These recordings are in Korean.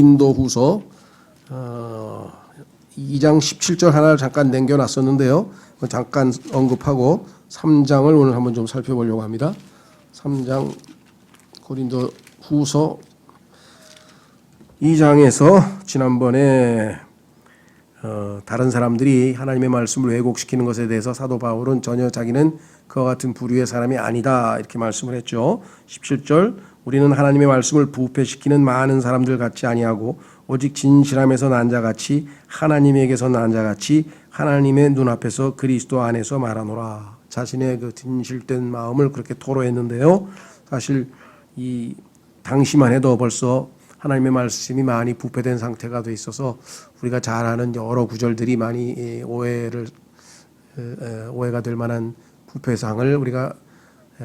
고린도후서 2장 17절 하나를 잠깐 남겨놨었는데요. 잠깐 언급하고 3장을 오늘 한번 좀 살펴보려고 합니다. 3장 고린도후서 2장에서 지난번에 다른 사람들이 하나님의 말씀을 왜곡시키는 것에 대해서 사도 바울은 전혀 자기는 그와 같은 부류의 사람이 아니다 이렇게 말씀을 했죠. 17절 우리는 하나님의 말씀을 부패시키는 많은 사람들 같지 아니하고 오직 진실함에서 난 자같이 하나님에게서 난 자같이 하나님의 눈앞에서 그리스도 안에서 말하노라. 자신의 그 진실된 마음을 그렇게 토로했는데요. 사실 이 당시만 해도 벌써 하나님의 말씀이 많이 부패된 상태가 돼 있어서 우리가 잘 아는 여러 구절들이 많이 오해가 될 만한 부패상을 우리가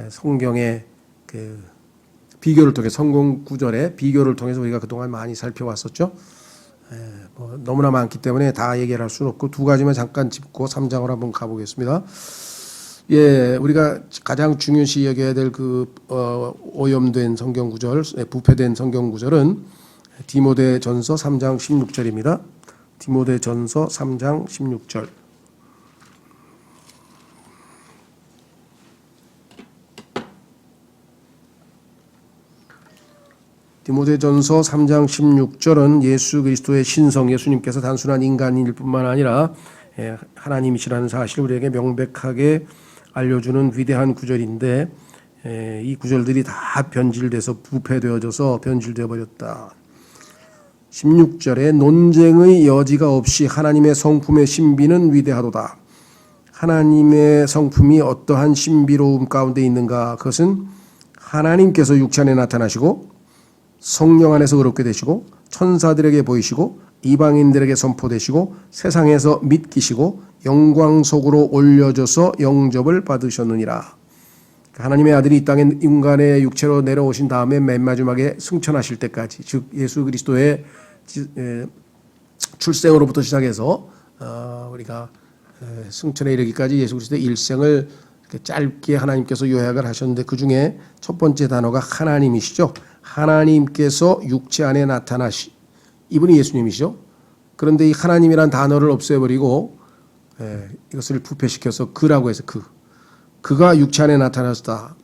성경의 그 비교를 통해 성공 구절의 비교를 통해서 우리가 그동안 많이 살펴왔었죠. 너무나 많기 때문에 다 얘기를 할 수는 없고 두 가지만 잠깐 짚고 3장으로 한번 가보겠습니다. 우리가 가장 중요시 여겨야 될 그 오염된 성경 구절, 부패된 성경 구절은 디모데전서 3장 16절입니다. 디모데전서 3장 16절. 디모데전서 3장 16절은 예수 그리스도의 신성, 예수님께서 단순한 인간일 뿐만 아니라 하나님이시라는 사실을 우리에게 명백하게 알려주는 위대한 구절인데 이 구절들이 다 변질돼서 부패되어져서 변질되어 버렸다. 16절에 논쟁의 여지가 없이 하나님의 성품의 신비는 위대하도다. 하나님의 성품이 어떠한 신비로움 가운데 있는가? 그것은 하나님께서 육체 안에 나타나시고 성령 안에서 의롭게 되시고 천사들에게 보이시고 이방인들에게 선포되시고 세상에서 믿기시고 영광 속으로 올려져서 영접을 받으셨느니라. 하나님의 아들이 이 땅에 인간의 육체로 내려오신 다음에 맨 마지막에 승천하실 때까지, 즉 예수 그리스도의 출생으로부터 시작해서 우리가 승천에 이르기까지 예수 그리스도의 일생을 짧게 하나님께서 요약을 하셨는데 그 중에 첫 번째 단어가 하나님이시죠. 하나님께서 육체 안에 이분이 예수님이시죠. 그런데 이 하나님이란 단어를 없애버리고 이것을 부패시켜서 그라고 해서 그가 육체 안에 나타났다.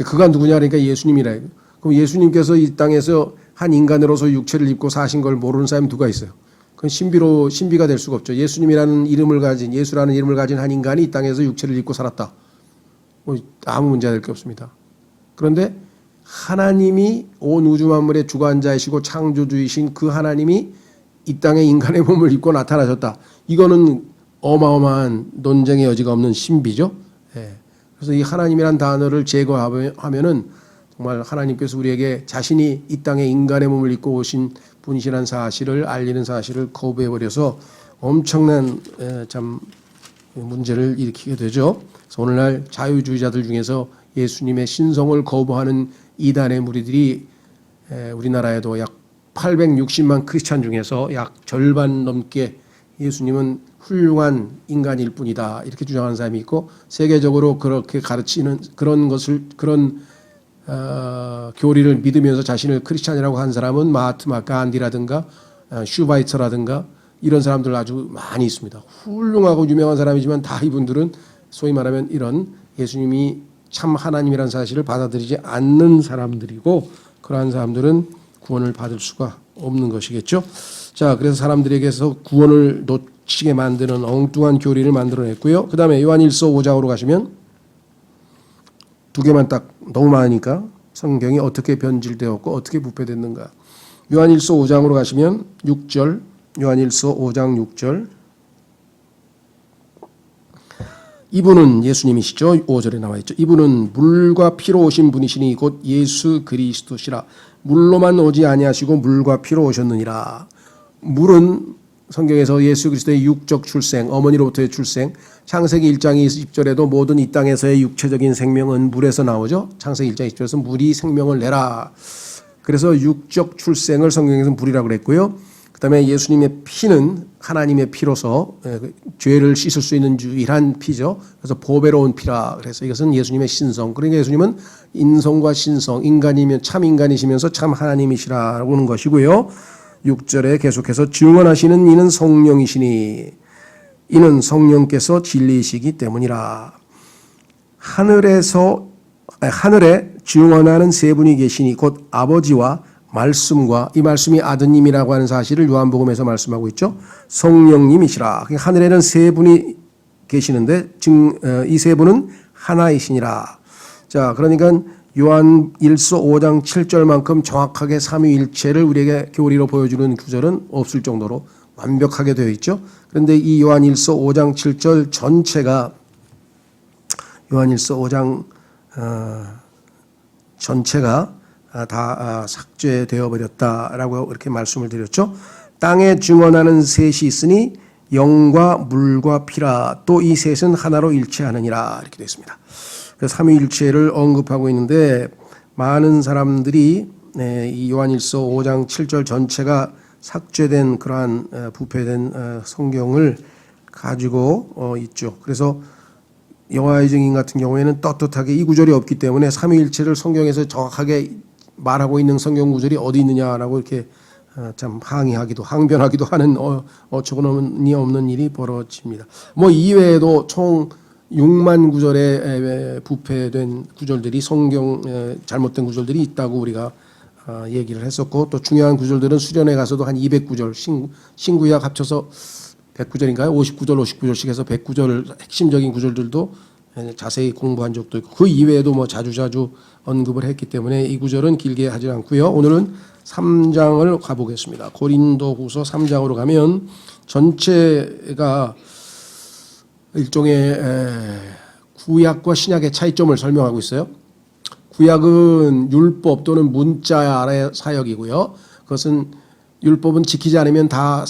그가 누구냐 그러니까 예수님이라. 그럼 예수님께서 이 땅에서 한 인간으로서 육체를 입고 사신 걸 모르는 사람이 누가 있어요? 그건 신비가 될 수가 없죠. 예수라는 이름을 가진 한 인간이 이 땅에서 육체를 입고 살았다. 아무 문제가 될 게 없습니다. 그런데 하나님이 온 우주 만물의 주관자이시고 창조주이신 그 하나님이 이 땅에 인간의 몸을 입고 나타나셨다. 이거는 어마어마한 논쟁의 여지가 없는 신비죠. 그래서 이 하나님이란 단어를 제거하면은 정말 하나님께서 우리에게 자신이 이 땅에 인간의 몸을 입고 오신 분이시라는 사실을 알리는 사실을 거부해버려서 엄청난 참 문제를 일으키게 되죠. 그래서 오늘날 자유주의자들 중에서 예수님의 신성을 거부하는 이단의 무리들이 우리나라에도 약 860만 크리스찬 중에서 약 절반 넘게 예수님은 훌륭한 인간일 뿐이다 이렇게 주장하는 사람이 있고, 세계적으로 그렇게 가르치는 그런 교리를 믿으면서 자신을 크리스찬이라고 한 사람은 마하트마 간디라든가 슈바이처라든가 이런 사람들 아주 많이 있습니다. 훌륭하고 유명한 사람이지만 다 이분들은 소위 말하면 이런 예수님이 참 하나님이라는 사실을 받아들이지 않는 사람들이고, 그러한 사람들은 구원을 받을 수가 없는 것이겠죠. 자, 그래서 사람들에게서 구원을 놓치게 만드는 엉뚱한 교리를 만들어냈고요. 그 다음에 요한일서 5장으로 가시면 두 개만 딱 너무 많으니까 성경이 어떻게 변질되었고 어떻게 부패됐는가. 요한일서 5장으로 가시면 6절, 요한일서 5장 6절. 이분은 예수님이시죠. 5절에 나와 있죠. 이분은 물과 피로 오신 분이시니 곧 예수 그리스도시라. 물로만 오지 아니하시고 물과 피로 오셨느니라. 물은 성경에서 예수 그리스도의 육적 출생, 어머니로부터의 출생, 창세기 1장 20절에도 모든 이 땅에서의 육체적인 생명은 물에서 나오죠. 창세기 1장 20절에서 물이 생명을 내라. 그래서 육적 출생을 성경에서 물이라고 그랬고요. 그 다음에 예수님의 피는 하나님의 피로서 죄를 씻을 수 있는 유일한 피죠. 그래서 보배로운 피라. 그래서 이것은 예수님의 신성. 그러니까 예수님은 인성과 신성, 인간이면 참 인간이시면서 참 하나님이시라고 하는 것이고요. 6절에 계속해서 증언하시는 이는 성령이시니 이는 성령께서 진리이시기 때문이라. 하늘에 증언하는 세 분이 계시니 곧 아버지와 말씀과, 이 말씀이 아드님이라고 하는 사실을 요한복음에서 말씀하고 있죠. 성령님이시라. 하늘에는 세 분이 계시는데 이 세 분은 하나이시니라. 자, 그러니까 요한 1서 5장 7절만큼 정확하게 삼위일체를 우리에게 교리로 보여주는 구절은 없을 정도로 완벽하게 되어 있죠. 그런데 이 요한 1서 5장 7절 전체가 요한 1서 5장 전체가 다 삭제되어 버렸다라고 이렇게 말씀을 드렸죠. 땅에 증언하는 셋이 있으니 영과 물과 피라. 또 이 셋은 하나로 일체하느니라. 이렇게 되어 있습니다. 삼위일체를 언급하고 있는데 많은 사람들이 이 요한일서 5장 7절 전체가 삭제된 그러한 부패된 성경을 가지고 있죠. 그래서 여호와의 증인 같은 경우에는 떳떳하게 이 구절이 없기 때문에 삼위일체를 성경에서 정확하게 말하고 있는 성경 구절이 어디 있느냐라고 이렇게 참 항변하기도 하는 어처구니 없는 일이 벌어집니다. 뭐 이외에도 총 6만 구절의 부패된 구절들이 성경 잘못된 구절들이 있다고 우리가 얘기를 했었고, 또 중요한 구절들은 수련회 가서도 한 200구절 신구약 합쳐서 100구절인가요? 59절씩 해서 100구절 핵심적인 구절들도 자세히 공부한 적도 있고, 그 이외에도 뭐 자주자주 언급을 했기 때문에 이 구절은 길게 하지 않고요. 오늘은 3장을 가보겠습니다. 고린도후서 3장으로 가면 전체가 일종의 구약과 신약의 차이점을 설명하고 있어요. 구약은 율법 또는 문자 아래 사역이고요. 그것은 율법은 지키지 않으면 다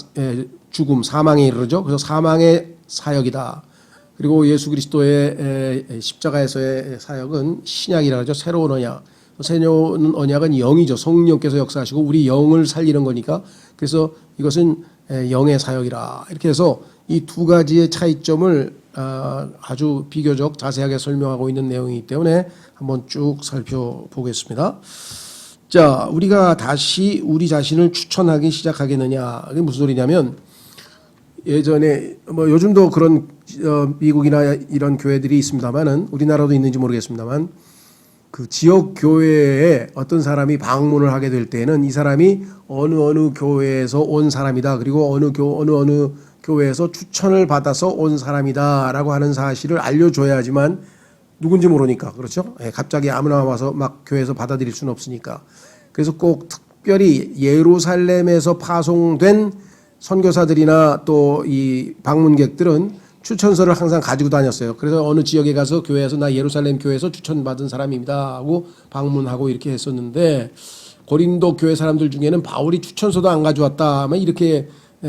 죽음, 사망에 이르죠. 그래서 사망의 사역이다. 그리고 예수 그리스도의 십자가에서의 사역은 신약이라 하죠. 새로운 언약. 새로운 언약은 영이죠. 성령께서 역사하시고 우리 영을 살리는 거니까. 그래서 이것은 영의 사역이라. 이렇게 해서 이 두 가지의 차이점을 아주 비교적 자세하게 설명하고 있는 내용이기 때문에 한번 쭉 살펴보겠습니다. 자, 우리가 다시 우리 자신을 추천하기 시작하겠느냐. 이게 무슨 소리냐면, 예전에 뭐 요즘도 그런 미국이나 이런 교회들이 있습니다만은, 우리나라도 있는지 모르겠습니다만, 그 지역 교회에 어떤 사람이 방문을 하게 될 때는 이 사람이 어느 교회에서 온 사람이다. 그리고 어느 교회에서 추천을 받아서 온 사람이다라고 하는 사실을 알려줘야지만, 누군지 모르니까, 그렇죠? 갑자기 아무나 와서 막 교회에서 받아들일 수는 없으니까. 그래서 꼭 특별히 예루살렘에서 파송된 선교사들이나 또 이 방문객들은 추천서를 항상 가지고 다녔어요. 그래서 어느 지역에 가서 교회에서 나 예루살렘 교회에서 추천받은 사람입니다 하고 방문하고 이렇게 했었는데, 고린도 교회 사람들 중에는 바울이 추천서도 안 가져왔다 하면 이렇게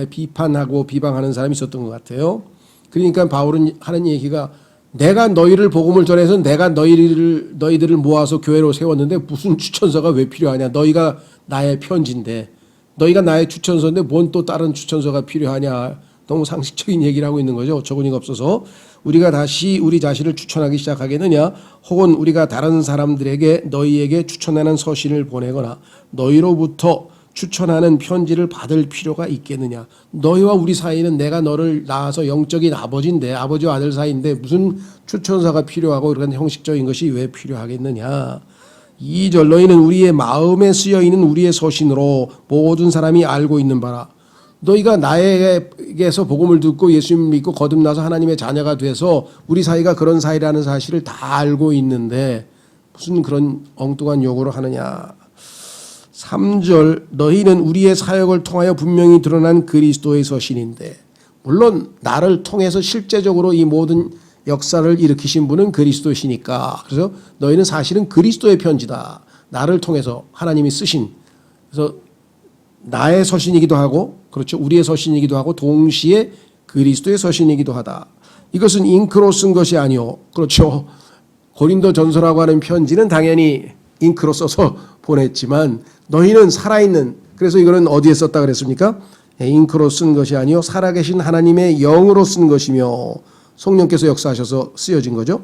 비판하고 비방하는 사람이 있었던 것 같아요. 그러니까 바울은 하는 얘기가, 내가 너희를 복음을 전해서 내가 너희들을 모아서 교회로 세웠는데 무슨 추천서가 왜 필요하냐. 너희가 나의 편지인데, 너희가 나의 추천서인데 뭔 또 다른 추천서가 필요하냐. 너무 상식적인 얘기를 하고 있는 거죠. 어처구니가 없어서. 우리가 다시 우리 자신을 추천하기 시작하겠느냐, 혹은 우리가 다른 사람들에게 너희에게 추천하는 서신을 보내거나 너희로부터 추천하는 편지를 받을 필요가 있겠느냐. 너희와 우리 사이는 내가 너를 낳아서 영적인 아버지인데, 아버지와 아들 사이인데 무슨 추천서가 필요하고 그런 형식적인 것이 왜 필요하겠느냐. 2절, 너희는 우리의 마음에 쓰여있는 우리의 서신으로 모든 사람이 알고 있는 바라. 너희가 나에게서 복음을 듣고 예수님 믿고 거듭나서 하나님의 자녀가 돼서 우리 사이가 그런 사이라는 사실을 다 알고 있는데 무슨 그런 엉뚱한 요구를 하느냐. 3절, 너희는 우리의 사역을 통하여 분명히 드러난 그리스도의 서신인데, 물론 나를 통해서 실제적으로 이 모든 역사를 일으키신 분은 그리스도시니까, 그래서 너희는 사실은 그리스도의 편지다. 나를 통해서 하나님이 쓰신, 그래서 나의 서신이기도 하고, 그렇죠, 우리의 서신이기도 하고 동시에 그리스도의 서신이기도 하다. 이것은 잉크로 쓴 것이 아니오. 그렇죠, 고린도 전서라고 하는 편지는 당연히 잉크로 써서 보냈지만 너희는 살아있는, 그래서 이거는 어디에 썼다 그랬습니까? 잉크로 쓴 것이 아니요 살아계신 하나님의 영으로 쓴 것이며 성령께서 역사하셔서 쓰여진 거죠.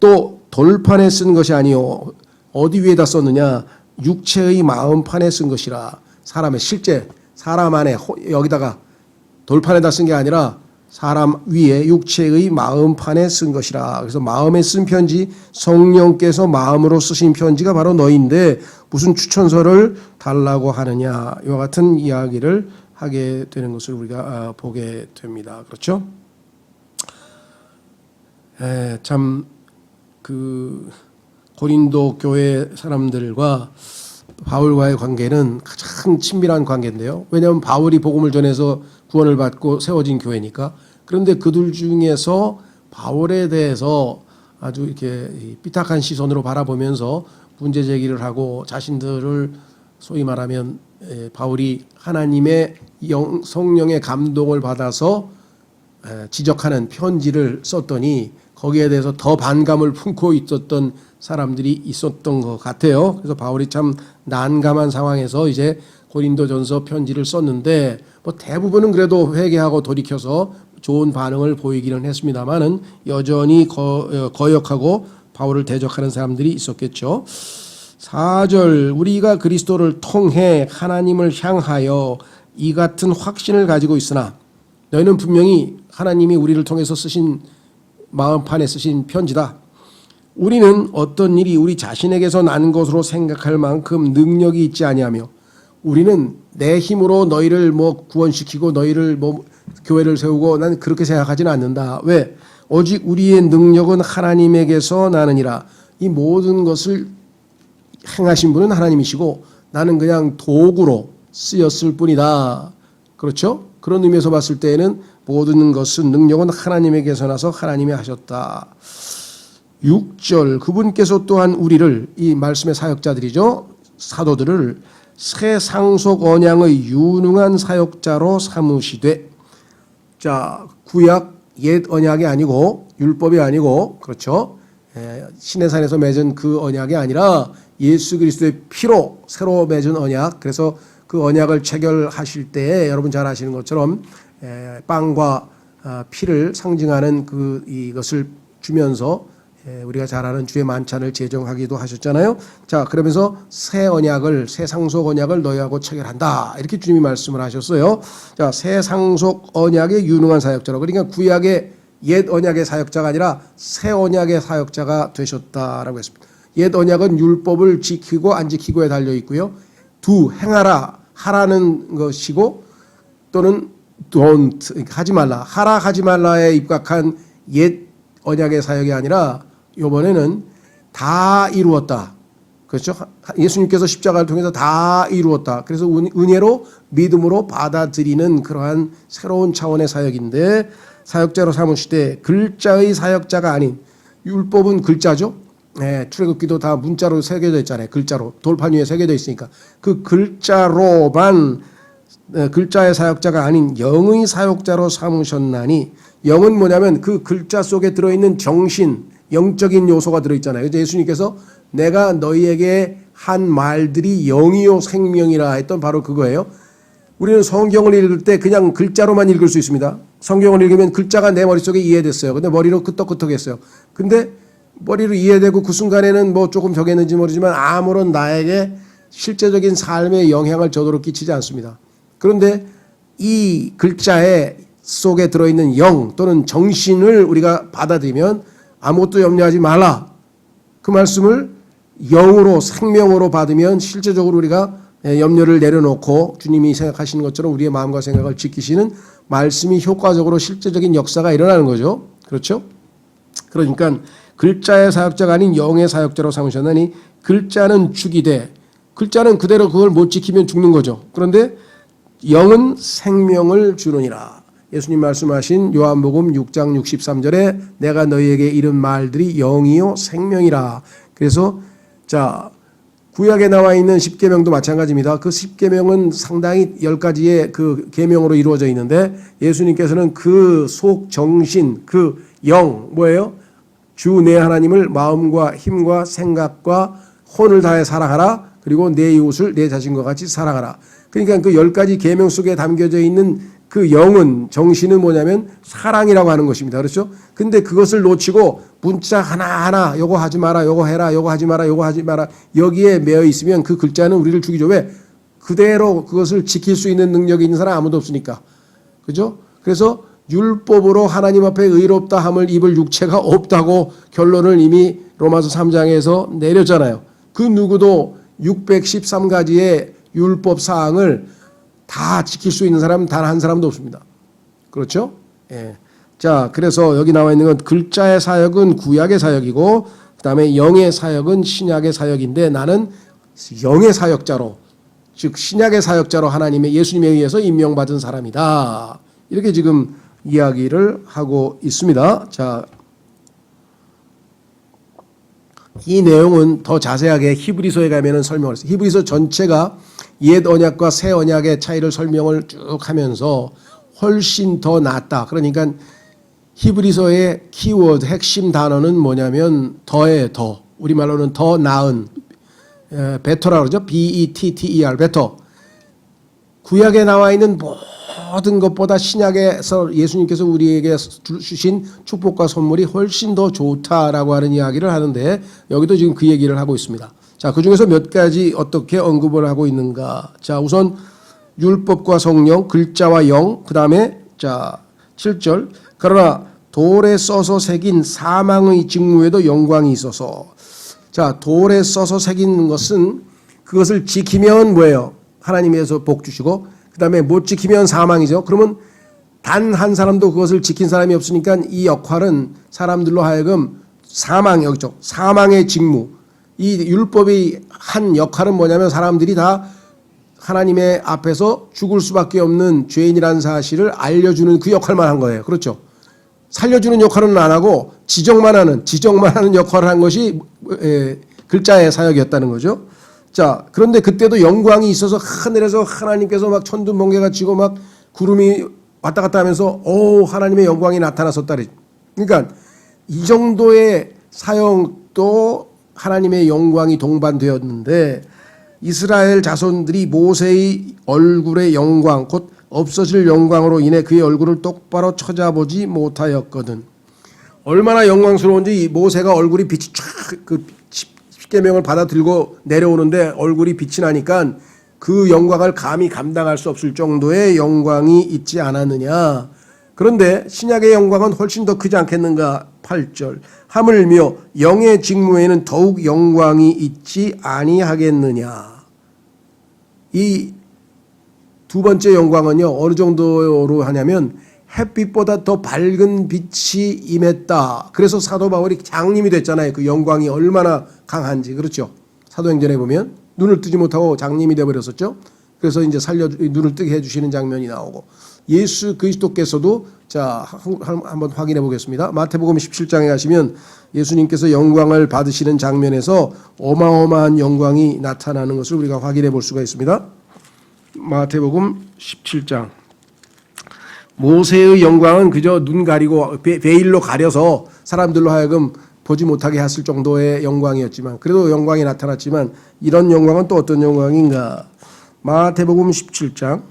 또 돌판에 쓴 것이 아니요, 어디 위에다 썼느냐, 육체의 마음판에 쓴 것이라. 사람의 실제 사람 안에 여기다가 돌판에다 쓴 게 아니라 사람 위에 육체의 마음판에 쓴 것이라. 그래서 마음에 쓴 편지, 성령께서 마음으로 쓰신 편지가 바로 너희인데 무슨 추천서를 달라고 하느냐. 이와 같은 이야기를 하게 되는 것을 우리가 보게 됩니다. 그렇죠? 참 그 고린도 교회 사람들과 바울과의 관계는 가장 친밀한 관계인데요. 왜냐하면 바울이 복음을 전해서 구원을 받고 세워진 교회니까. 그런데 그들 중에서 바울에 대해서 아주 이렇게 삐딱한 시선으로 바라보면서 문제 제기를 하고 자신들을 소위 말하면 바울이 하나님의 성령의 감동을 받아서 지적하는 편지를 썼더니 거기에 대해서 더 반감을 품고 있었던 사람들이 있었던 것 같아요. 그래서 바울이 참 난감한 상황에서 이제 고린도전서 편지를 썼는데 뭐 대부분은 그래도 회개하고 돌이켜서 좋은 반응을 보이기는 했습니다만은 여전히 거역하고 바울을 대적하는 사람들이 있었겠죠. 4절 우리가 그리스도를 통해 하나님을 향하여 이 같은 확신을 가지고 있으나 너희는 분명히 하나님이 우리를 통해서 쓰신 마음판에 쓰신 편지다. 우리는 어떤 일이 우리 자신에게서 난 것으로 생각할 만큼 능력이 있지 아니하며 우리는 내 힘으로 너희를 뭐 구원시키고 너희를 뭐 교회를 세우고 난 그렇게 생각하지는 않는다. 왜? 오직 우리의 능력은 하나님에게서 나느니라. 이 모든 것을 행하신 분은 하나님이시고 나는 그냥 도구로 쓰였을 뿐이다. 그렇죠? 그런 의미에서 봤을 때에는 모든 것은 능력은 하나님에게서 나서 하나님이 하셨다. 6절 그분께서 또한 우리를 이 말씀의 사역자들이죠. 사도들을 새 상속 언약의 유능한 사역자로 삼으시되 자 구약 옛 언약이 아니고 율법이 아니고 그렇죠. 시내산에서 맺은 그 언약이 아니라 예수 그리스도의 피로 새로 맺은 언약. 그래서 그 언약을 체결하실 때에 여러분 잘 아시는 것처럼 빵과 피를 상징하는 이것을 주면서 우리가 잘 아는 주의 만찬을 제정하기도 하셨잖아요. 자, 그러면서 새 언약을 새 상속 언약을 너희하고 체결한다. 이렇게 주님이 말씀을 하셨어요. 자, 새 상속 언약의 유능한 사역자로. 그러니까 구약의 옛 언약의 사역자가 아니라 새 언약의 사역자가 되셨다라고 했습니다. 옛 언약은 율법을 지키고 안 지키고에 달려 있고요. 행하라, 하라는 것이고 또는 don't, 하지 말라, 하라 하지 말라에 입각한 옛 언약의 사역이 아니라 이번에는 다 이루었다. 그렇죠? 예수님께서 십자가를 통해서 다 이루었다. 그래서 은혜로 믿음으로 받아들이는 그러한 새로운 차원의 사역인데 사역자로 삼으시되 글자의 사역자가 아닌 율법은 글자죠. 출애굽기도 다 문자로 새겨져 있잖아요. 글자로 돌판 위에 새겨져 있으니까 그 글자로만 글자의 사역자가 아닌 영의 사역자로 삼으셨나니 영은 뭐냐면 그 글자 속에 들어있는 정신 영적인 요소가 들어있잖아요. 예수님께서 내가 너희에게 한 말들이 영이요 생명이라 했던 바로 그거예요. 우리는 성경을 읽을 때 그냥 글자로만 읽을 수 있습니다. 성경을 읽으면 글자가 내 머릿속에 이해됐어요. 근데 머리로 끄떡끄떡했어요. 근데 머리로 이해되고 그 순간에는 뭐 조금 적했는지 모르지만 아무런 나에게 실제적인 삶에 영향을 저도록 끼치지 않습니다. 그런데 이 글자의 속에 들어있는 영 또는 정신을 우리가 받아들이면 아무것도 염려하지 말라. 그 말씀을 영으로 생명으로 받으면 실제적으로 우리가 염려를 내려놓고 주님이 생각하시는 것처럼 우리의 마음과 생각을 지키시는 말씀이 효과적으로 실제적인 역사가 일어나는 거죠. 그렇죠? 그러니까 글자의 사역자가 아닌 영의 사역자로 삼으셨나니 글자는 죽이되 글자는 그대로 그걸 못 지키면 죽는 거죠. 그런데 영은 생명을 주느니라. 예수님 말씀하신 요한복음 6장 63절에 내가 너희에게 이른 말들이 영이요 생명이라. 그래서 자 구약에 나와 있는 10계명도 마찬가지입니다. 그 10계명은 상당히 10가지의 그 계명으로 이루어져 있는데 예수님께서는 그 속 정신 그 영 뭐예요? 주 내 하나님을 마음과 힘과 생각과 혼을 다해 사랑하라. 그리고 내 이웃을 내 자신과 같이 사랑하라. 그러니까 그 10가지 계명 속에 담겨져 있는 그 영은 정신은 뭐냐면 사랑이라고 하는 것입니다. 그렇죠? 근데 그것을 놓치고 문자 하나하나 요거 하지 마라, 요거 해라, 요거 하지 마라, 요거 하지 마라 여기에 매여 있으면 그 글자는 우리를 죽이죠. 왜? 그대로 그것을 지킬 수 있는 능력이 있는 사람 아무도 없으니까. 그죠? 그래서 율법으로 하나님 앞에 의롭다 함을 입을 육체가 없다고 결론을 이미 로마서 3장에서 내렸잖아요. 그 누구도 613가지의 율법 사항을 다 지킬 수 있는 사람은 단 한 사람도 없습니다. 그렇죠? 예. 자, 그래서 여기 나와 있는 건 글자의 사역은 구약의 사역이고 그다음에 영의 사역은 신약의 사역인데 나는 영의 사역자로 즉 신약의 사역자로 하나님의 예수님에 의해서 임명받은 사람이다. 이렇게 지금 이야기를 하고 있습니다. 자, 이 내용은 더 자세하게 히브리서에 가면은 설명을 했어요. 히브리서 전체가 옛 언약과 새 언약의 차이를 설명을 쭉 하면서 훨씬 더 낫다. 그러니까 히브리서의 키워드 핵심 단어는 뭐냐면 더에 더. 우리말로는 더 나은 베터라고 그러죠. B-E-T-T-E-R 베터. 구약에 나와 있는 모든 것보다 신약에서 예수님께서 우리에게 주신 축복과 선물이 훨씬 더 좋다라고 하는 이야기를 하는데 여기도 지금 그 얘기를 하고 있습니다. 자, 그중에서 몇 가지 어떻게 언급을 하고 있는가. 자, 우선 율법과 성령, 글자와 영, 그 다음에 자 7절 그러나 돌에 써서 새긴 사망의 직무에도 영광이 있어서. 자, 돌에 써서 새긴 것은 그것을 지키면 뭐예요? 하나님에서 복 주시고 그 다음에 못 지키면 사망이죠. 그러면 단 한 사람도 그것을 지킨 사람이 없으니까 이 역할은 사람들로 하여금 사망, 여기죠. 사망의 직무. 이 율법이 한 역할은 뭐냐면 사람들이 다 하나님의 앞에서 죽을 수밖에 없는 죄인이라는 사실을 알려주는 그 역할만 한 거예요. 그렇죠. 살려주는 역할은 안 하고 지적만 하는 역할을 한 것이 글자의 사역이었다는 거죠. 자, 그런데 그때도 영광이 있어서 하늘에서 하나님께서 막 천둥번개가 치고 막 구름이 왔다 갔다 하면서 하나님의 영광이 나타났었다. 그러니까 이 정도의 사역도 하나님의 영광이 동반되었는데 이스라엘 자손들이 모세의 얼굴의 영광 곧 없어질 영광으로 인해 그의 얼굴을 똑바로 쳐다보지 못하였거든. 얼마나 영광스러운지 모세가 얼굴이 빛이 쫙그 십계명을 받아 들고 내려오는데 얼굴이 빛이 나니까 그 영광을 감히 감당할 수 없을 정도의 영광이 있지 않았느냐. 그런데 신약의 영광은 훨씬 더 크지 않겠는가. 8절 하물며 영의 직무에는 더욱 영광이 있지 아니하겠느냐. 이 두 번째 영광은요 어느 정도로 하냐면 햇빛보다 더 밝은 빛이 임했다. 그래서 사도 바울이 장님이 됐잖아요. 그 영광이 얼마나 강한지. 그렇죠. 사도행전에 보면 눈을 뜨지 못하고 장님이 되어버렸었죠. 그래서 이제 눈을 뜨게 해주시는 장면이 나오고 예수 그리스도께서도 자 한번 확인해 보겠습니다. 마태복음 17장에 가시면 예수님께서 영광을 받으시는 장면에서 어마어마한 영광이 나타나는 것을 우리가 확인해 볼 수가 있습니다. 마태복음 17장 모세의 영광은 그저 눈 가리고 베일로 가려서 사람들로 하여금 보지 못하게 했을 정도의 영광이었지만 그래도 영광이 나타났지만 이런 영광은 또 어떤 영광인가. 마태복음 17장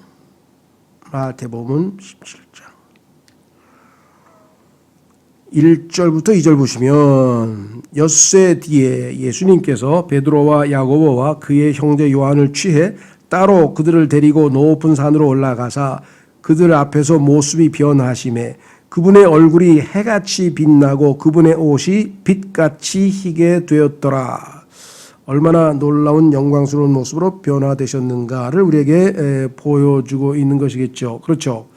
1절부터 2절 보시면 엿새 뒤에 예수님께서 베드로와 야고보와 그의 형제 요한을 취해 따로 그들을 데리고 높은 산으로 올라가사 그들 앞에서 모습이 변하심에 그분의 얼굴이 해같이 빛나고 그분의 옷이 빛같이 희게 되었더라. 얼마나 놀라운 영광스러운 모습으로 변화되셨는가를 우리에게 보여주고 있는 것이겠죠. 그렇죠.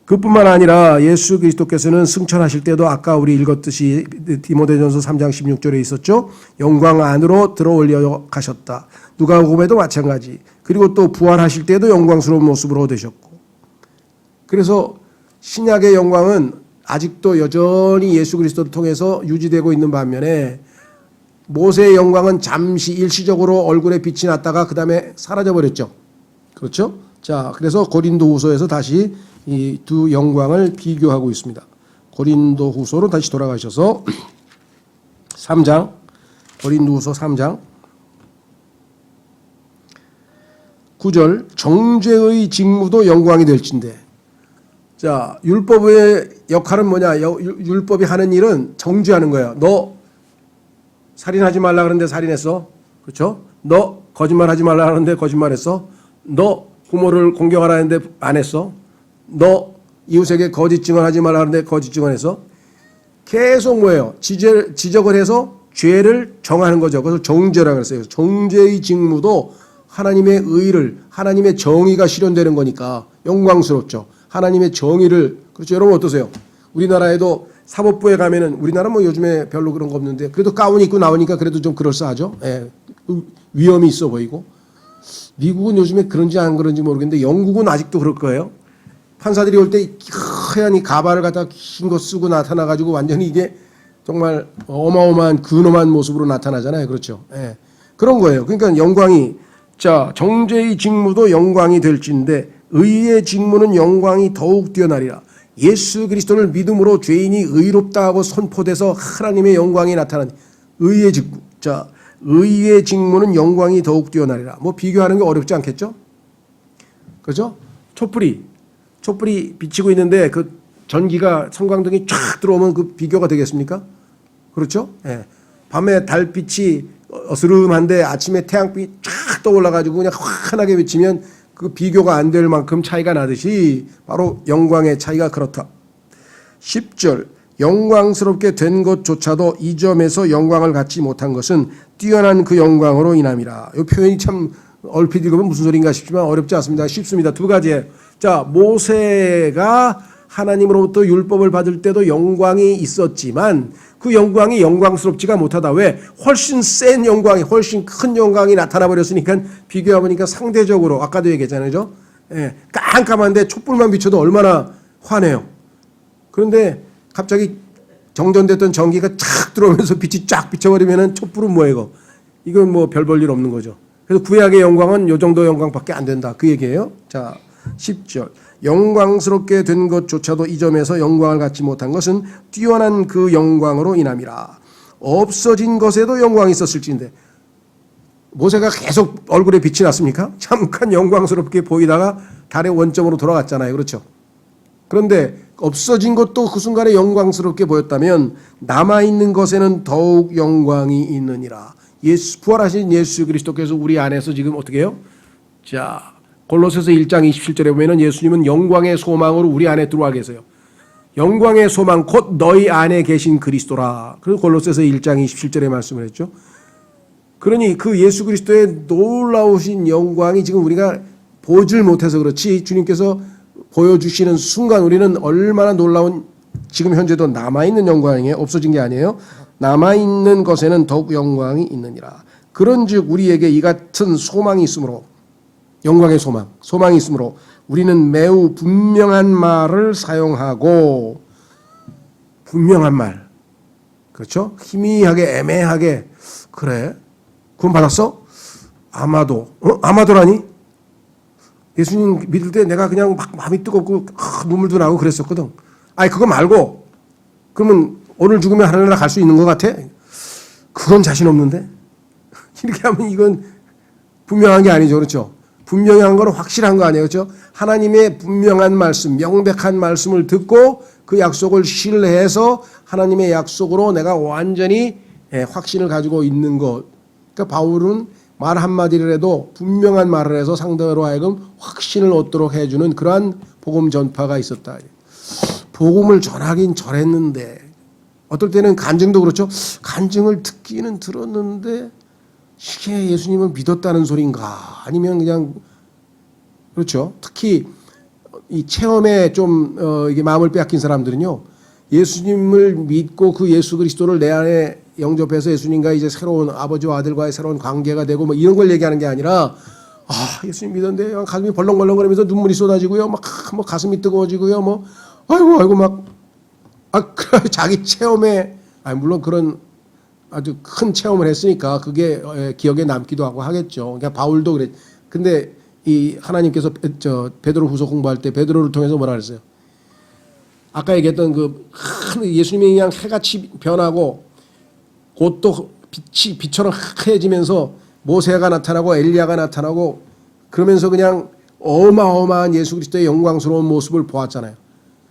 그뿐만 아니라 예수 그리스도께서는 승천하실 때도 아까 우리 읽었듯이 디모데전서 3장 16절에 있었죠. 영광 안으로 들어올려 가셨다. 누가복음에도 마찬가지. 그리고 또 부활하실 때도 영광스러운 모습으로 되셨고. 그래서 신약의 영광은 아직도 여전히 예수 그리스도를 통해서 유지되고 있는 반면에 모세의 영광은 잠시 일시적으로 얼굴에 빛이 났다가 그 다음에 사라져버렸죠. 그렇죠? 자, 그래서 고린도후서에서 다시 이 두 영광을 비교하고 있습니다. 고린도후서로 다시 돌아가셔서 3장, 고린도후서 3장 9절 정죄의 직무도 영광이 될진대. 자, 율법의 역할은 뭐냐? 율법이 하는 일은 정죄하는 거예요. 너 살인하지 말라 그러는데 살인했어. 그렇죠? 너 거짓말하지 말라 하는데 거짓말했어? 너 부모를 공경하라 했는데 안 했어? 너 이웃에게 거짓 증언하지 말라 하는데 거짓 증언했어? 계속 뭐예요? 지적을 해서 죄를 정하는 거죠. 그래서 정죄라고 했어요. 정죄의 직무도 하나님의 의를, 하나님의 정의가 실현되는 거니까 영광스럽죠. 하나님의 정의를, 그렇죠. 여러분 어떠세요? 우리나라에도 사법부에 가면은, 우리나라 뭐 요즘에 별로 그런 거 없는데 그래도 가운 입고 나오니까 그래도 좀 그럴싸하죠. 예. 위험이 있어 보이고. 미국은 요즘에 그런지 안 그런지 모르겠는데 영국은 아직도 그럴 거예요. 판사들이 올 때 하얀 이 가발을 갖다 긴 거 쓰고 나타나가지고 완전히 이게 정말 어마어마한 근엄한 모습으로 나타나잖아요. 그렇죠. 예. 그런 거예요. 그러니까 영광이, 자, 정죄의 직무도 영광이 될진데 의의 직무는 영광이 더욱 뛰어나리라. 예수 그리스도를 믿음으로 죄인이 의롭다고 선포돼서 하나님의 영광이 나타난 의의 직무. 자, 의의 직무는 영광이 더욱 뛰어나리라. 뭐 비교하는 게 어렵지 않겠죠? 그렇죠? 촛불이 비치고 있는데 그 전기가 성광등이 쫙 들어오면 그 비교가 되겠습니까? 그렇죠? 예. 밤에 달빛이 어스름한데 아침에 태양빛이 쫙 떠올라가지고 그냥 환하게 비치면 그 비교가 안 될 만큼 차이가 나듯이 바로 영광의 차이가 그렇다. 10절 영광스럽게 된 것조차도 이 점에서 영광을 갖지 못한 것은 뛰어난 그 영광으로 인함이라. 이 표현이 참 얼핏 읽으면 무슨 소린가 싶지만 어렵지 않습니다. 쉽습니다. 두 가지예요. 자, 모세가 하나님으로부터 율법을 받을 때도 영광이 있었지만 그 영광이 영광스럽지가 못하다. 왜? 훨씬 센 영광이, 훨씬 큰 영광이 나타나 버렸으니까 비교해보니까 상대적으로, 아까도 얘기했잖아요. 예, 깜깜한데 촛불만 비춰도 얼마나 환해요. 그런데 갑자기 정전됐던 전기가 착 들어오면서 빛이 쫙 비춰버리면 촛불은 뭐예요? 이거? 이건 뭐 별 볼 일 없는 거죠. 그래서 구약의 영광은 요 정도 영광밖에 안 된다. 그 얘기예요. 자, 10절. 영광스럽게 된 것조차도 이 점에서 영광을 갖지 못한 것은 뛰어난 그 영광으로 인함이라. 없어진 것에도 영광이 있었을진데 모세가 계속 얼굴에 빛이 났습니까? 잠깐 영광스럽게 보이다가 달의 원점으로 돌아갔잖아요. 그렇죠? 그런데 없어진 것도 그 순간에 영광스럽게 보였다면 남아있는 것에는 더욱 영광이 있느니라. 부활하신 예수 그리스도께서 우리 안에서 지금 어떻게 해요? 자, 골로새서 1장 27절에 보면은 예수님은 영광의 소망으로 우리 안에 들어와 계세요. 영광의 소망 곧 너희 안에 계신 그리스도라. 그래서 골로새서 1장 27절에 말씀을 했죠. 그러니 그 예수 그리스도의 놀라우신 영광이 지금 우리가 보질 못해서 그렇지 주님께서 보여주시는 순간 우리는 얼마나 놀라운, 지금 현재도 남아있는 영광이에요. 없어진 게 아니에요. 남아있는 것에는 더욱 영광이 있느니라. 그런즉 우리에게 이 같은 소망이 있으므로, 영광의 소망이 있으므로 우리는 매우 분명한 말을 사용하고, 분명한 말, 그렇죠? 희미하게 애매하게, 그래 구원 받았어? 아마도, 아마도라니? 예수님 믿을 때 내가 그냥 막 마음이 뜨겁고 눈물도 나고 그랬었거든. 아니 그거 말고 그러면 오늘 죽으면 하늘나라 갈 수 있는 것 같아? 그건 자신 없는데? 이렇게 하면 이건 분명한 게 아니죠. 그렇죠? 분명한 건 확실한 거 아니에요. 그렇죠? 하나님의 분명한 말씀, 명백한 말씀을 듣고 그 약속을 신뢰해서 하나님의 약속으로 내가 완전히 확신을 가지고 있는 것. 그러니까 바울은 말 한마디를 해도 분명한 말을 해서 상대로 하여금 확신을 얻도록 해주는 그러한 복음 전파가 있었다. 복음을 전하긴 전했는데 어떨 때는 간증도 그렇죠. 간증을 듣기는 들었는데 이게 예수님을 믿었다는 소린가 아니면 그냥 그렇죠. 특히 이 체험에 좀 이게 마음을 빼앗긴 사람들은요. 예수님을 믿고 그 예수 그리스도를 내 안에 영접해서 예수님과 이제 새로운 아버지와 아들과의 새로운 관계가 되고 뭐 이런 걸 얘기하는 게 아니라 예수님 믿었는데 가슴이 벌렁벌렁거리면서 눈물이 쏟아지고요. 막 뭐 가슴이 뜨거워지고요. 뭐 아이고 막 자기 체험에 물론 그런 아주 큰 체험을 했으니까 그게 기억에 남기도 하고 하겠죠. 그러니까 바울도 그랬. 근데 이 하나님께서 베드로후서 공부할 때 베드로를 통해서 뭐라 그랬어요? 아까 얘기했던 그 예수님이 그냥 해같이 변하고 곧 또 빛처럼 하얘지면서 모세가 나타나고 엘리야가 나타나고 그러면서 그냥 어마어마한 예수 그리스도의 영광스러운 모습을 보았잖아요.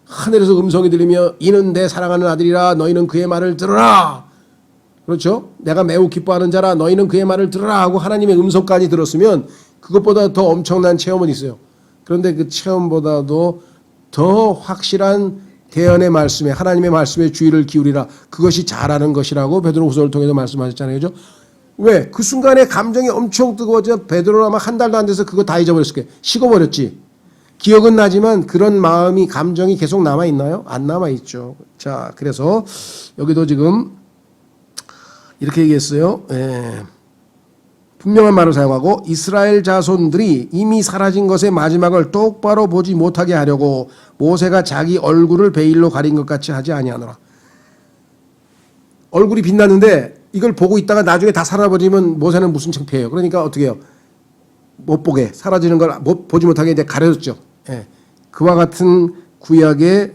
하늘에서 음성이 들리며 이는 내 사랑하는 아들이라 너희는 그의 말을 들으라. 그렇죠? 내가 매우 기뻐하는 자라 너희는 그의 말을 들으라 하고 하나님의 음성까지 들었으면 그것보다 더 엄청난 체험은 있어요. 그런데 그 체험보다도 더 확실한 대언의 말씀에 하나님의 말씀에 주의를 기울이라. 그것이 잘하는 것이라고 베드로후서를 통해서 말씀하셨잖아요. 그죠? 왜? 그 순간에 감정이 엄청 뜨거워져 베드로는 아마 한 달도 안 돼서 그거 다 잊어버렸을 거예요. 식어버렸지. 기억은 나지만 그런 마음이 감정이 계속 남아있나요? 안 남아있죠. 자, 그래서 여기도 지금 이렇게 얘기했어요. 분명한 말을 사용하고 이스라엘 자손들이 이미 사라진 것의 마지막을 똑바로 보지 못하게 하려고 모세가 자기 얼굴을 베일로 가린 것 같이 하지 아니하노라. 얼굴이 빛났는데 이걸 보고 있다가 나중에 다 사라버리면 모세는 무슨 창피해요. 그러니까 어떻게 해요? 못 보게 사라지는 걸 보지 못하게 이제 가려졌죠. 그와 같은 구약에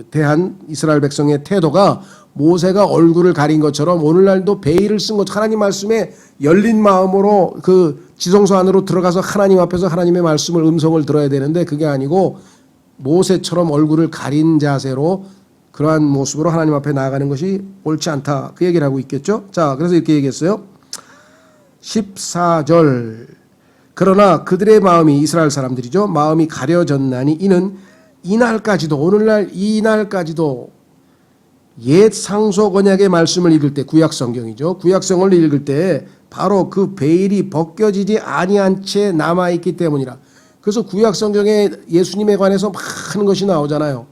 대한 이스라엘 백성의 태도가 모세가 얼굴을 가린 것처럼 오늘날도 베일을 쓴 것, 하나님 말씀에 열린 마음으로 그 지성소 안으로 들어가서 하나님 앞에서 하나님의 말씀을 음성을 들어야 되는데 그게 아니고 모세처럼 얼굴을 가린 자세로 그러한 모습으로 하나님 앞에 나아가는 것이 옳지 않다. 그 얘기를 하고 있겠죠. 자, 그래서 이렇게 얘기했어요. 14절 그러나 그들의 마음이 이스라엘 사람들이죠. 마음이 가려졌나니 이는 이날까지도 오늘날 이날까지도 옛 상속 언약의 말씀을 읽을 때 구약 성경이죠. 구약 성경을 읽을 때 바로 그 베일이 벗겨지지 아니한 채 남아 있기 때문이라. 그래서 구약 성경에 예수님에 관해서 많은 것이 나오잖아요.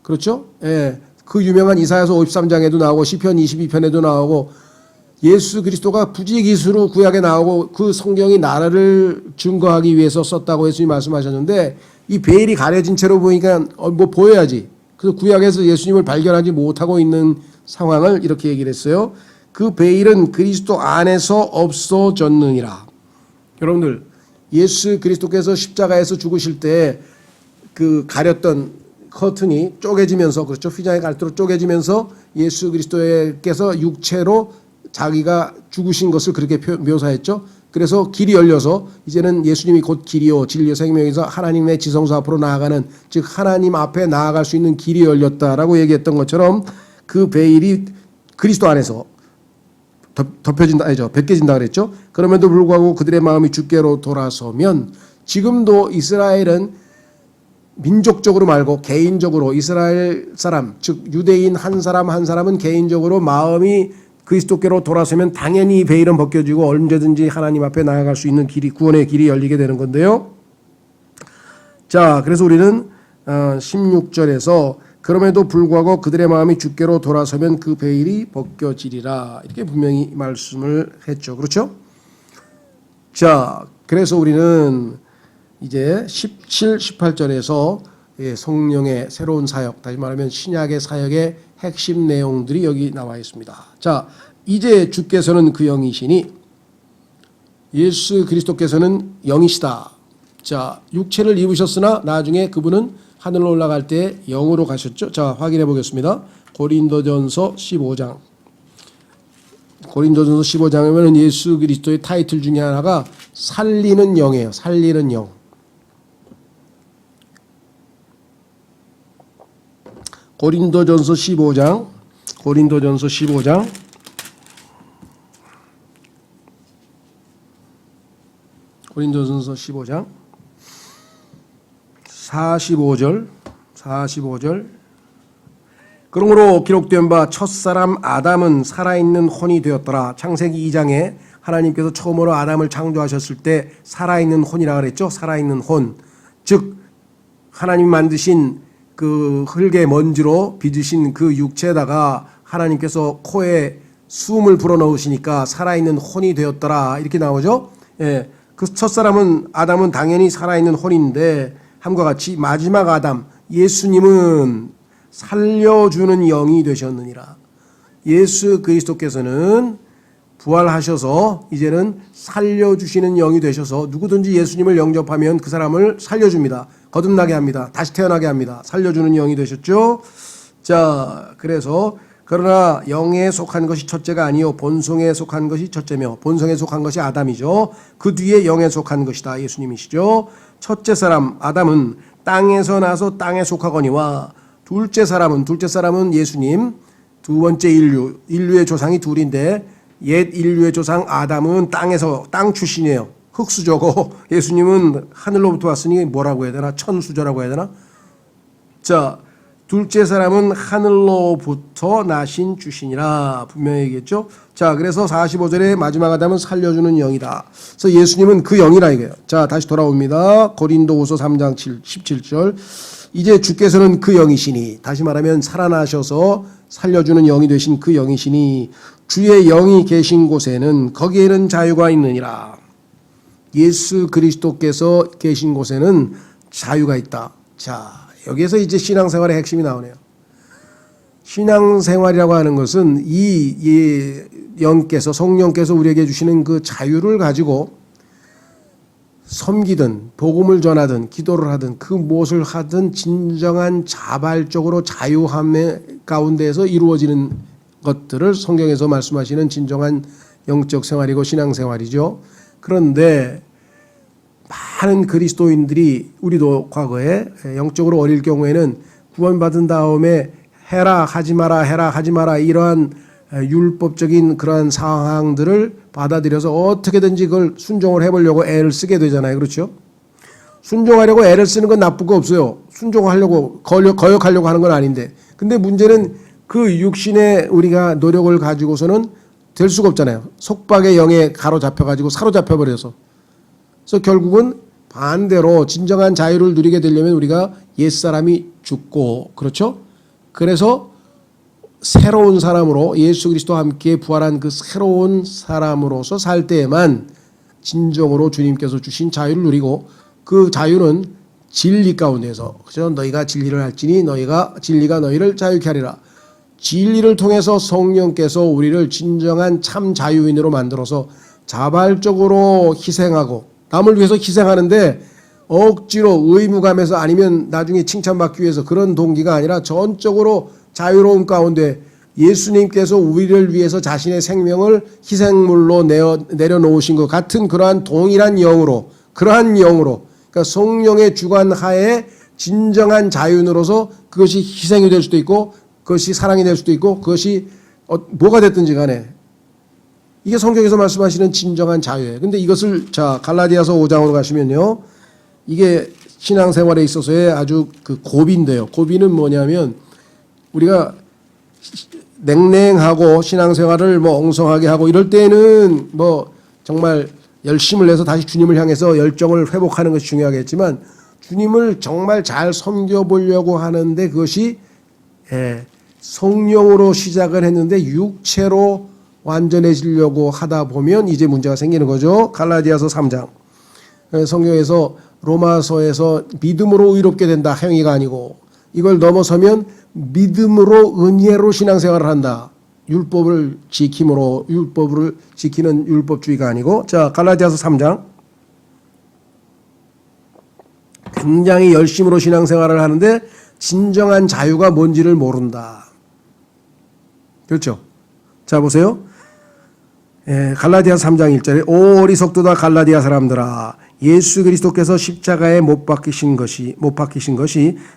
그렇죠? 예. 그 유명한 이사야서 53장에도 나오고 시편 22편에도 나오고 예수 그리스도가 부지기수로 구약에 나오고 그 성경이 나라를 증거하기 위해서 썼다고 예수님이 말씀하셨는데 이 베일이 가려진 채로 보니까 뭐 보여야지. 그래서 구약에서 예수님을 발견하지 못하고 있는 상황을 이렇게 얘기를 했어요. 그 베일은 그리스도 안에서 없어졌느니라. 여러분들 예수 그리스도께서 십자가에서 죽으실 때 그 가렸던 커튼이 쪼개지면서 그렇죠. 휘장의 갈대로 쪼개지면서 예수 그리스도께서 육체로 자기가 죽으신 것을 그렇게 묘사했죠. 그래서 길이 열려서 이제는 예수님이 곧 길이요 진리요 생명에서 하나님의 지성소 앞으로 나아가는 즉 하나님 앞에 나아갈 수 있는 길이 열렸다라고 얘기했던 것처럼 그 베일이 그리스도 안에서 덮여진다 아니죠. 벗겨진다 그랬죠. 그럼에도 불구하고 그들의 마음이 주께로 돌아서면 지금도 이스라엘은 민족적으로 말고 개인적으로 이스라엘 사람 즉 유대인 한 사람 한 사람은 개인적으로 마음이 그리스도께로 돌아서면 당연히 베일은 벗겨지고 언제든지 하나님 앞에 나아갈 수 있는 길이 구원의 길이 열리게 되는 건데요. 자, 그래서 우리는 16절에서 그럼에도 불구하고 그들의 마음이 주께로 돌아서면 그 베일이 벗겨지리라 이렇게 분명히 말씀을 했죠. 그렇죠? 자, 그래서 우리는 이제 17, 18절에서 성령의 새로운 사역, 다시 말하면 신약의 사역의 핵심 내용들이 여기 나와 있습니다. 자, 이제 주께서는 그 영이시니 예수 그리스도께서는 영이시다. 자, 육체를 입으셨으나 나중에 그분은 하늘로 올라갈 때 영으로 가셨죠. 자, 확인해 보겠습니다. 고린도전서 15장. 고린도전서 15장이면 예수 그리스도의 타이틀 중에 하나가 살리는 영이에요. 살리는 영. 고린도전서 15장. 고린도전서 15장. 고린도전서 15장. 45절. 그러므로 기록된 바 첫사람 아담은 살아있는 혼이 되었더라. 창세기 2장에 하나님께서 처음으로 아담을 창조하셨을 때 살아있는 혼이라 그랬죠. 살아있는 혼. 즉 하나님 만드신 그 흙의 먼지로 빚으신 그 육체에다가 하나님께서 코에 숨을 불어넣으시니까 살아있는 혼이 되었더라. 이렇게 나오죠. 예. 그 첫사람은 아담은 당연히 살아있는 혼인데 함과 같이 마지막 아담 예수님은 살려주는 영이 되셨느니라. 예수 그리스도께서는 부활하셔서 이제는 살려주시는 영이 되셔서 누구든지 예수님을 영접하면 그 사람을 살려줍니다. 거듭나게 합니다. 다시 태어나게 합니다. 살려주는 영이 되셨죠. 자, 그래서 그러나 영에 속한 것이 첫째가 아니요 본성에 속한 것이 첫째며 본성에 속한 것이 아담이죠. 그 뒤에 영에 속한 것이다. 예수님이시죠. 첫째 사람 아담은 땅에서 나서 땅에 속하거니와 둘째 사람은 예수님, 두 번째 인류의 조상이 둘인데 옛 인류의 조상 아담은 땅 출신이에요. 흙수저고 예수님은 하늘로부터 왔으니 뭐라고 해야 되나? 천수저라고 해야 되나? 자, 둘째 사람은 하늘로부터 나신 주신이라 분명히 얘기했죠. 자, 그래서 45절에 마지막 아담은 살려주는 영이다. 그래서 예수님은 그 영이라 이거예요. 자, 다시 돌아옵니다. 고린도후서 3장 17절. 이제 주께서는 그 영이시니, 다시 말하면 살아나셔서 살려주는 영이 되신 그 영이시니 주의 영이 계신 곳에는 거기에는 자유가 있느니라. 예수 그리스도께서 계신 곳에는 자유가 있다. 자, 여기에서 이제 신앙생활의 핵심이 나오네요. 신앙생활이라고 하는 것은 이 영께서, 성령께서 우리에게 주시는 그 자유를 가지고 섬기든 복음을 전하든 기도를 하든 그 무엇을 하든 진정한 자발적으로 자유함 가운데에서 이루어지는 것들을 성경에서 말씀하시는 진정한 영적 생활이고 신앙생활이죠. 그런데 많은 그리스도인들이, 우리도 과거에 영적으로 어릴 경우에는 구원받은 다음에 해라 하지 마라 해라 하지 마라 이러한 율법적인 그러한 상황들을 받아들여서 어떻게든지 그걸 순종을 해보려고 애를 쓰게 되잖아요. 그렇죠? 순종하려고 애를 쓰는 건 나쁜 거 없어요. 순종하려고 거역하려고 하는 건 아닌데, 근데 문제는 그 육신의 우리가 노력을 가지고서는 될 수가 없잖아요. 속박의 영에 가로잡혀가지고 사로잡혀버려서. 그래서 결국은 반대로 진정한 자유를 누리게 되려면 우리가 옛사람이 죽고, 그렇죠? 그래서 새로운 사람으로 예수 그리스도와 함께 부활한 그 새로운 사람으로서 살 때에만 진정으로 주님께서 주신 자유를 누리고, 그 자유는 진리 가운데서, 그죠? 너희가 진리를 알지니 진리가 너희를 자유케 하리라. 진리를 통해서 성령께서 우리를 진정한 참 자유인으로 만들어서 자발적으로 희생하고, 남을 위해서 희생하는데 억지로 의무감에서 아니면 나중에 칭찬받기 위해서 그런 동기가 아니라 전적으로 자유로움 가운데 예수님께서 우리를 위해서 자신의 생명을 희생물로 내려놓으신 것 같은 그러한 동일한 영으로, 그러니까 성령의 주관 하에 진정한 자유인으로서 그것이 희생이 될 수도 있고 그것이 사랑이 될 수도 있고 그것이 뭐가 됐든지 간에 이게 성경에서 말씀하시는 진정한 자유예요. 근데 이것을, 자, 갈라디아서 5장으로 가시면요, 이게 신앙생활에 있어서의 아주 그 고비인데요. 고비는 뭐냐면 우리가 냉랭하고 신앙생활을 뭐 엉성하게 하고 이럴 때는 뭐 정말 열심을 내서 다시 주님을 향해서 열정을 회복하는 것이 중요하겠지만, 주님을 정말 잘 섬겨보려고 하는데 그것이 성령으로 시작을 했는데 육체로 완전해지려고 하다 보면 이제 문제가 생기는 거죠. 갈라디아서 3장. 성경에서 로마서에서 믿음으로 의롭게 된다, 행위가 아니고, 이걸 넘어서면 믿음으로 은혜로 신앙생활을 한다, 율법을 지킴으로, 율법을 지키는 율법주의가 아니고. 자, 갈라디아서 3장. 굉장히 열심으로 신앙생활을 하는데 진정한 자유가 뭔지를 모른다. 그렇죠? 자, 보세요. 갈라디아 3장 1절에 오 어리석도다 갈라디아 사람들아, 예수 그리스도께서 십자가에 못 박히신 것이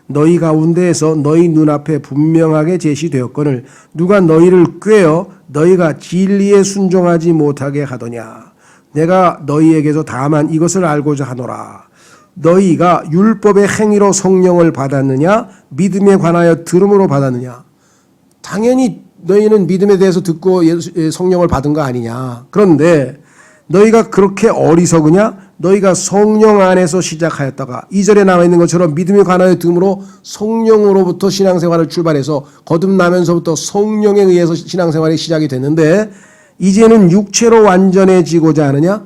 너희 가운데에서 너희 눈앞에 분명하게 제시되었거늘 누가 너희를 꾀어 너희가 진리에 순종하지 못하게 하더냐. 내가 너희에게서 다만 이것을 알고자 하노라. 너희가 율법의 행위로 성령을 받았느냐 믿음에 관하여 들음으로 받았느냐. 당연히 너희는 믿음에 대해서 듣고 성령을 받은 거 아니냐. 그런데 너희가 그렇게 어리석으냐? 너희가 성령 안에서 시작하였다가 2절에 나와 있는 것처럼 믿음에 관하여 들음으로 성령으로부터 신앙생활을 출발해서 거듭나면서부터 성령에 의해서 신앙생활이 시작이 됐는데 이제는 육체로 완전해지고자 하느냐?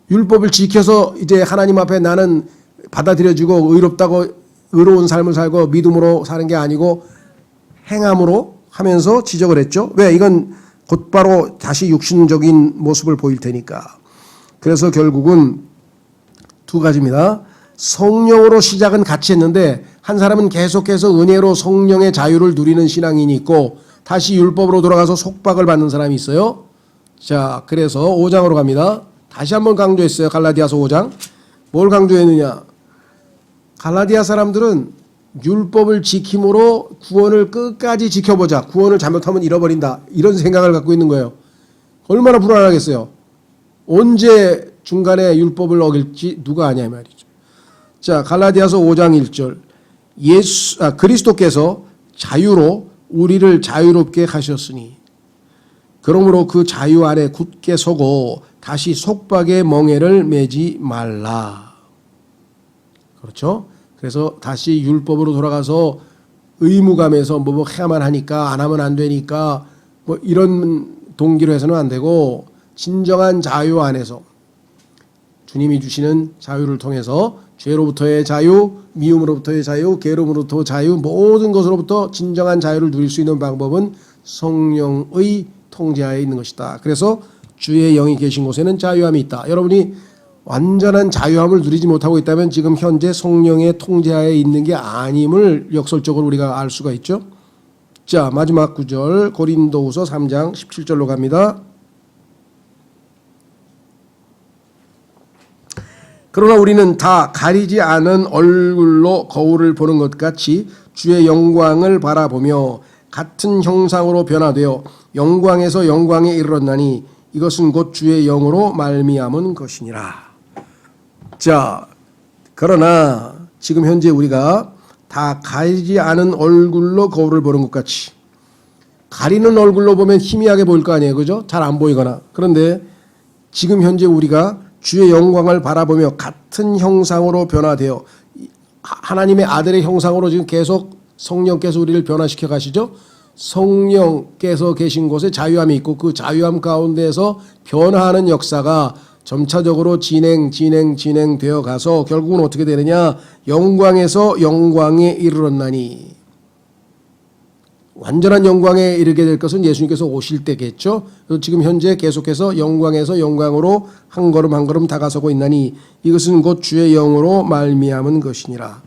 율법을 지켜서 이제 하나님 앞에 나는 받아들여지고 의롭다고 의로운 삶을 살고 믿음으로 사는 게 아니고 행함으로 하면서 지적을 했죠. 왜? 이건 곧바로 다시 육신적인 모습을 보일 테니까. 그래서 결국은 두 가지입니다. 성령으로 시작은 같이 했는데 한 사람은 계속해서 은혜로 성령의 자유를 누리는 신앙인이 있고 다시 율법으로 돌아가서 속박을 받는 사람이 있어요. 자, 그래서 5장으로 갑니다. 다시 한번 강조했어요. 갈라디아서 5장. 뭘 강조했느냐? 갈라디아 사람들은 율법을 지킴으로 구원을 끝까지 지켜보자. 구원을 잘못하면 잃어버린다. 이런 생각을 갖고 있는 거예요. 얼마나 불안하겠어요. 언제 중간에 율법을 어길지 누가 아냐 이 말이죠. 자, 갈라디아서 5장 1절. 그리스도께서 자유로 우리를 자유롭게 하셨으니 그러므로 그 자유 안에 굳게 서고 다시 속박의 멍에를 매지 말라. 그렇죠? 그래서 다시 율법으로 돌아가서 의무감에서 뭐 해야만 하니까 안 하면 안 되니까 뭐 이런 동기로 해서는 안 되고 진정한 자유 안에서 주님이 주시는 자유를 통해서 죄로부터의 자유, 미움으로부터의 자유, 괴로움으로부터 자유, 모든 것으로부터 진정한 자유를 누릴 수 있는 방법은 성령의 통제하에 있는 것이다. 그래서 주의 영이 계신 곳에는 자유함이 있다. 여러분이 완전한 자유함을 누리지 못하고 있다면 지금 현재 성령의 통제하에 있는 게 아님을 역설적으로 우리가 알 수가 있죠. 자, 마지막 구절 고린도후서 3장 17절로 갑니다. 그러나 우리는 다 가리지 않은 얼굴로 거울을 보는 것 같이 주의 영광을 바라보며 같은 형상으로 변화되어 영광에서 영광에 이르렀나니 이것은 곧 주의 영으로 말미암은 것이니라. 자, 그러나 지금 현재 우리가 다 가리지 않은 얼굴로 거울을 보는 것 같이, 가리는 얼굴로 보면 희미하게 보일 거 아니에요, 그죠? 잘 안 보이거나. 그런데 지금 현재 우리가 주의 영광을 바라보며 같은 형상으로 변화되어 하나님의 아들의 형상으로 지금 계속 성령께서 우리를 변화시켜 가시죠. 성령께서 계신 곳에 자유함이 있고 그 자유함 가운데에서 변화하는 역사가 점차적으로 진행되어 가서 결국은 어떻게 되느냐? 영광에서 영광에 이르렀나니. 완전한 영광에 이르게 될 것은 예수님께서 오실 때겠죠. 그래서 지금 현재 계속해서 영광에서 영광으로 한 걸음 한 걸음 다가서고 있나니 이것은 곧 주의 영으로 말미암은 것이니라.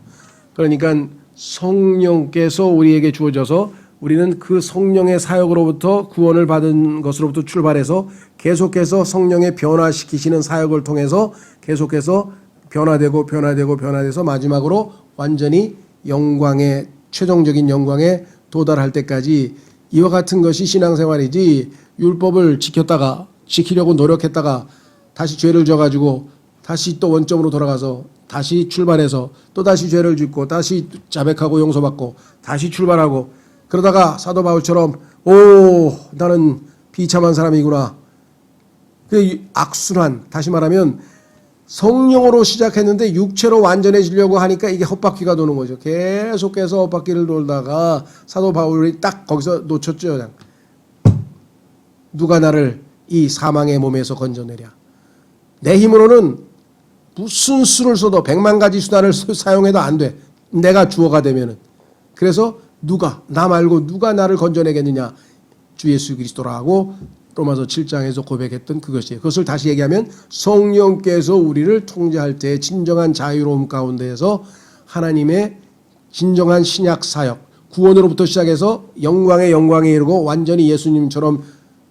그러니까 성령께서 우리에게 주어져서 우리는 그 성령의 사역으로부터 구원을 받은 것으로부터 출발해서 계속해서 성령의 변화시키시는 사역을 통해서 계속해서 변화돼서 마지막으로 완전히 영광의 최종적인 영광에 도달할 때까지 이와 같은 것이 신앙생활이지, 율법을 지키려고 노력했다가 다시 죄를 져가지고 다시 또 원점으로 돌아가서 다시 출발해서 또 다시 죄를 짓고 다시 자백하고 용서받고 다시 출발하고 그러다가 사도 바울처럼 나는 비참한 사람이구나. 그 악순환, 다시 말하면 성령으로 시작했는데 육체로 완전해지려고 하니까 이게 헛바퀴가 도는 거죠. 계속해서 헛바퀴를 돌다가 사도 바울이 딱 거기서 놓쳤죠. 그냥. 누가 나를 이 사망의 몸에서 건져내랴. 내 힘으로는 무슨 수를 써도 100만 가지 수단을 사용해도 안 돼. 내가 주어가 되면은. 그래서 나 말고 누가 나를 건져내겠느냐. 주 예수 그리스도라고 로마서 7장에서 고백했던 그것이에요. 그것을 다시 얘기하면 성령께서 우리를 통제할 때 진정한 자유로움 가운데에서 하나님의 진정한 신약 사역, 구원으로부터 시작해서 영광에 이르고 완전히 예수님처럼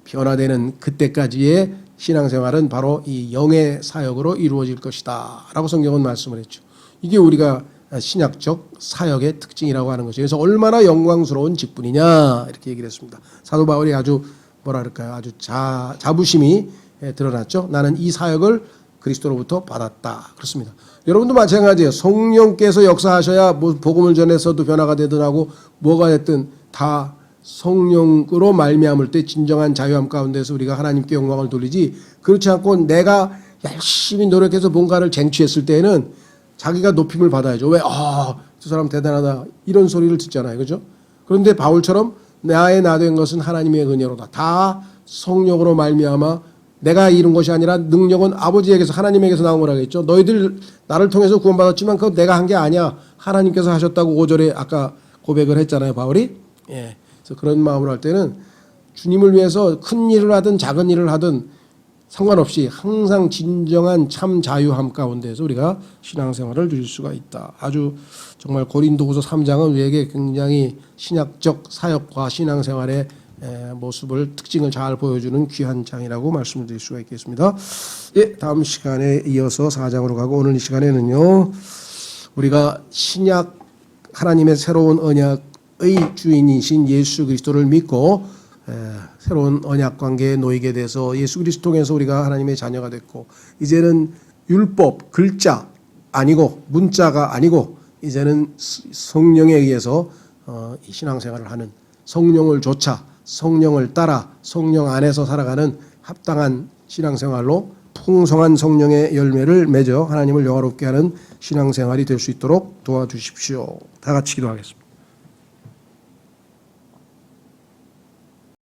변화되는 그때까지의 신앙생활은 바로 이 영의 사역으로 이루어질 것이다 라고 성경은 말씀을 했죠. 이게 우리가 신약적 사역의 특징이라고 하는 것이죠. 그래서 얼마나 영광스러운 직분이냐 이렇게 얘기를 했습니다. 사도 바울이 아주 아주 자부심이 드러났죠. 나는 이 사역을 그리스도로부터 받았다. 그렇습니다. 여러분도 마찬가지예요. 성령께서 역사하셔야 뭐 복음을 전해서도 변화가 되든 하고 뭐가 됐든 다 성령으로 말미암을 때 진정한 자유함 가운데서 우리가 하나님께 영광을 돌리지, 그렇지 않고 내가 열심히 노력해서 뭔가를 쟁취했을 때에는 자기가 높임을 받아야죠. 왜? 저 사람 대단하다 이런 소리를 듣잖아요. 그죠? 그런데 바울처럼 나의 나 된 것은 하나님의 은혜로다. 다 성령으로 말미암아 내가 이룬 것이 아니라 능력은 아버지에게서 하나님에게서 나온 거라겠죠. 너희들 나를 통해서 구원받았지만 그건 내가 한 게 아니야. 하나님께서 하셨다고 5절에 아까 고백을 했잖아요. 바울이. 예. 그래서 그런 마음으로 할 때는 주님을 위해서 큰 일을 하든 작은 일을 하든 상관없이 항상 진정한 참 자유함 가운데서 우리가 신앙생활을 누릴 수가 있다. 아주 정말 고린도후서 3장은 우리에게 굉장히 신약적 사역과 신앙생활의 모습을 특징을 잘 보여주는 귀한 장이라고 말씀을 드릴 수가 있겠습니다. 예, 다음 시간에 이어서 4장으로 가고 오늘 이 시간에는요 우리가 신약 하나님의 새로운 언약의 주인이신 예수 그리스도를 믿고 새로운 언약 관계에 놓이게 돼서 예수 그리스도 통해서 우리가 하나님의 자녀가 됐고, 이제는 율법 글자 아니고 문자가 아니고 이제는 성령에 의해서 이 신앙생활을 하는, 성령을 좇아 성령을 따라 성령 안에서 살아가는 합당한 신앙생활로 풍성한 성령의 열매를 맺어 하나님을 영화롭게 하는 신앙생활이 될 수 있도록 도와주십시오. 다 같이 기도하겠습니다.